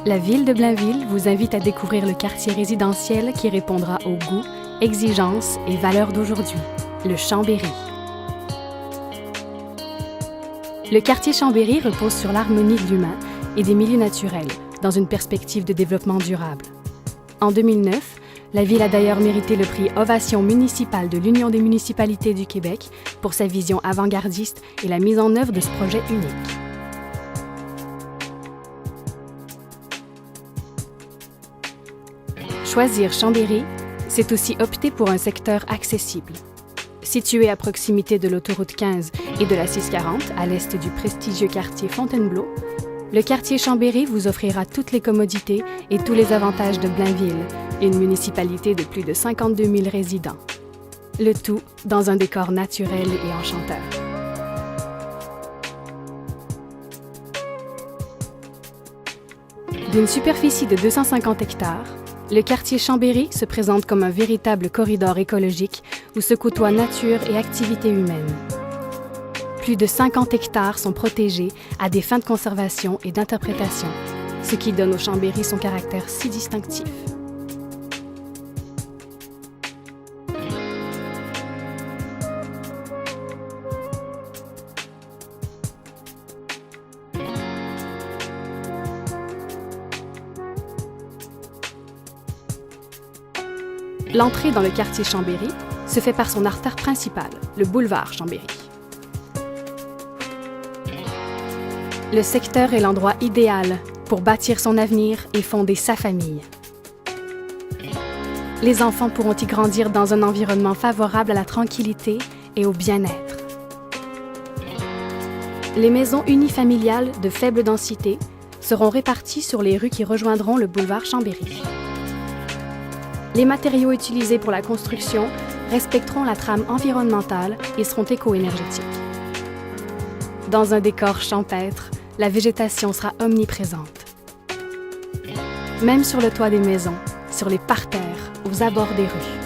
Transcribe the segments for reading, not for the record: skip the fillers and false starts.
La ville de Blainville vous invite à découvrir le quartier résidentiel qui répondra aux goûts, exigences et valeurs d'aujourd'hui, le Chambéry. Le quartier Chambéry repose sur l'harmonie de l'humain et des milieux naturels, dans une perspective de développement durable. En 2009, la ville a d'ailleurs mérité le prix Ovation municipale de l'Union des municipalités du Québec pour sa vision avant-gardiste et la mise en œuvre de ce projet unique. Choisir Chambéry, c'est aussi opter pour un secteur accessible. Situé à proximité de l'autoroute 15 et de la 640, à l'est du prestigieux quartier Fontainebleau, le quartier Chambéry vous offrira toutes les commodités et tous les avantages de Blainville, une municipalité de plus de 52 000 résidents. Le tout dans un décor naturel et enchanteur. D'une superficie de 250 hectares, le quartier Chambéry se présente comme un véritable corridor écologique où se côtoient nature et activités humaines. Plus de 50 hectares sont protégés à des fins de conservation et d'interprétation, ce qui donne au Chambéry son caractère si distinctif. L'entrée dans le quartier Chambéry se fait par son artère principale, le boulevard Chambéry. Le secteur est l'endroit idéal pour bâtir son avenir et fonder sa famille. Les enfants pourront y grandir dans un environnement favorable à la tranquillité et au bien-être. Les maisons unifamiliales de faible densité seront réparties sur les rues qui rejoindront le boulevard Chambéry. Les matériaux utilisés pour la construction respecteront la trame environnementale et seront éco-énergétiques. Dans un décor champêtre, la végétation sera omniprésente. Même sur le toit des maisons, sur les parterres, aux abords des rues.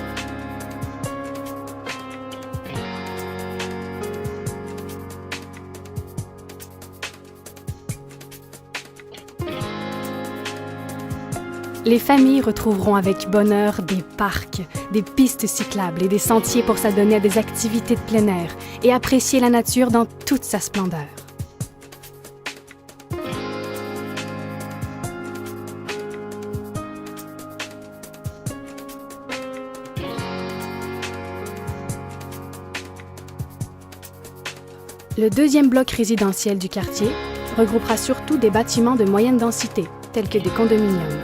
Les familles retrouveront avec bonheur des parcs, des pistes cyclables et des sentiers pour s'adonner à des activités de plein air et apprécier la nature dans toute sa splendeur. Le deuxième bloc résidentiel du quartier regroupera surtout des bâtiments de moyenne densité, tels que des condominiums.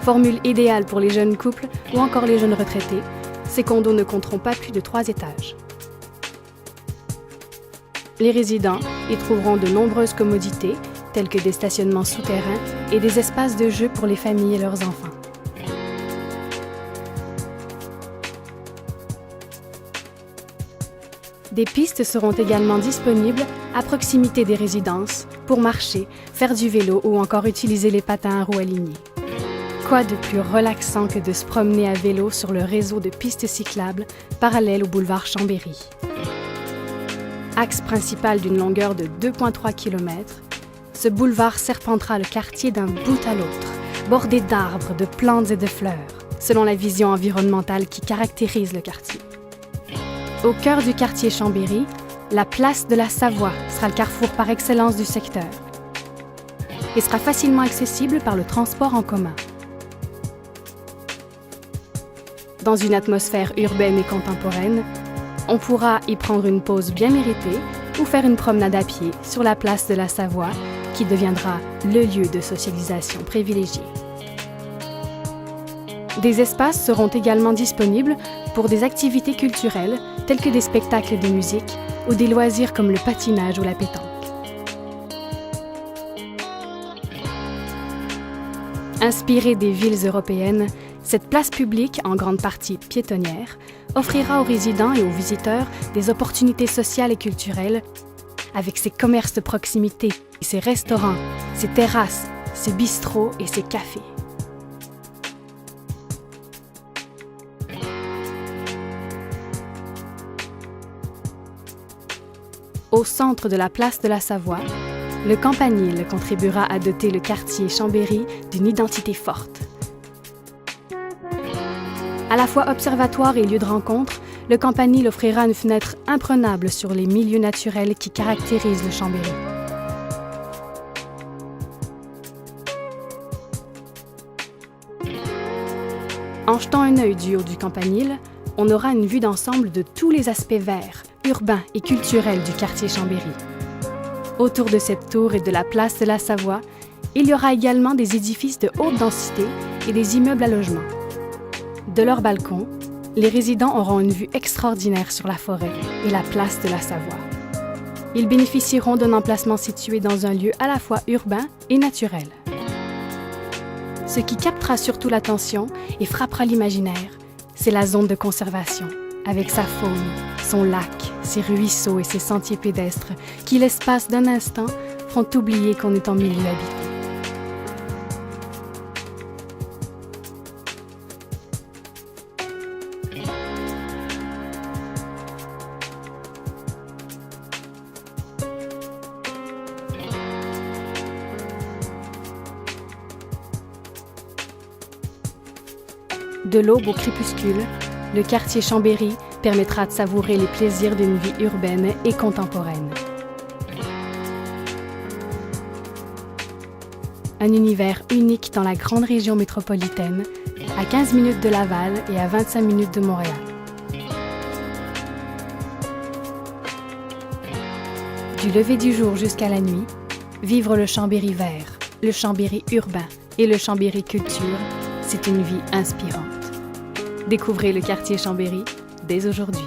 Formule idéale pour les jeunes couples ou encore les jeunes retraités, ces condos ne compteront pas plus de 3 étages. Les résidents y trouveront de nombreuses commodités, telles que des stationnements souterrains et des espaces de jeux pour les familles et leurs enfants. Des pistes seront également disponibles à proximité des résidences pour marcher, faire du vélo ou encore utiliser les patins à roues alignées. Quoi de plus relaxant que de se promener à vélo sur le réseau de pistes cyclables parallèles au boulevard Chambéry. Axe principal d'une longueur de 2,3 km, ce boulevard serpentera le quartier d'un bout à l'autre, bordé d'arbres, de plantes et de fleurs, selon la vision environnementale qui caractérise le quartier. Au cœur du quartier Chambéry, la place de la Savoie sera le carrefour par excellence du secteur et sera facilement accessible par le transport en commun. Dans une atmosphère urbaine et contemporaine, on pourra y prendre une pause bien méritée ou faire une promenade à pied sur la place de la Savoie qui deviendra le lieu de socialisation privilégié. Des espaces seront également disponibles pour des activités culturelles telles que des spectacles de musique ou des loisirs comme le patinage ou la pétanque. Inspirée des villes européennes, cette place publique, en grande partie piétonnière, offrira aux résidents et aux visiteurs des opportunités sociales et culturelles avec ses commerces de proximité, ses restaurants, ses terrasses, ses bistrots et ses cafés. Au centre de la place de la Savoie, le Campanile contribuera à doter le quartier Chambéry d'une identité forte. À la fois observatoire et lieu de rencontre, le Campanile offrira une fenêtre imprenable sur les milieux naturels qui caractérisent le Chambéry. En jetant un œil du haut du Campanile, on aura une vue d'ensemble de tous les aspects verts, urbains et culturels du quartier Chambéry. Autour de cette tour et de la place de la Savoie, il y aura également des édifices de haute densité et des immeubles à logement. De leur balcon, les résidents auront une vue extraordinaire sur la forêt et la place de la Savoie. Ils bénéficieront d'un emplacement situé dans un lieu à la fois urbain et naturel. Ce qui captera surtout l'attention et frappera l'imaginaire, c'est la zone de conservation, avec sa faune, son lac, ses ruisseaux et ses sentiers pédestres qui, l'espace d'un instant, font oublier qu'on est en milieu habité. De l'aube au crépuscule, le quartier Chambéry permettra de savourer les plaisirs d'une vie urbaine et contemporaine. Un univers unique dans la grande région métropolitaine, à 15 minutes de Laval et à 25 minutes de Montréal. Du lever du jour jusqu'à la nuit, vivre le Chambéry vert, le Chambéry urbain et le Chambéry culture, c'est une vie inspirante. Découvrez le quartier Chambéry dès aujourd'hui.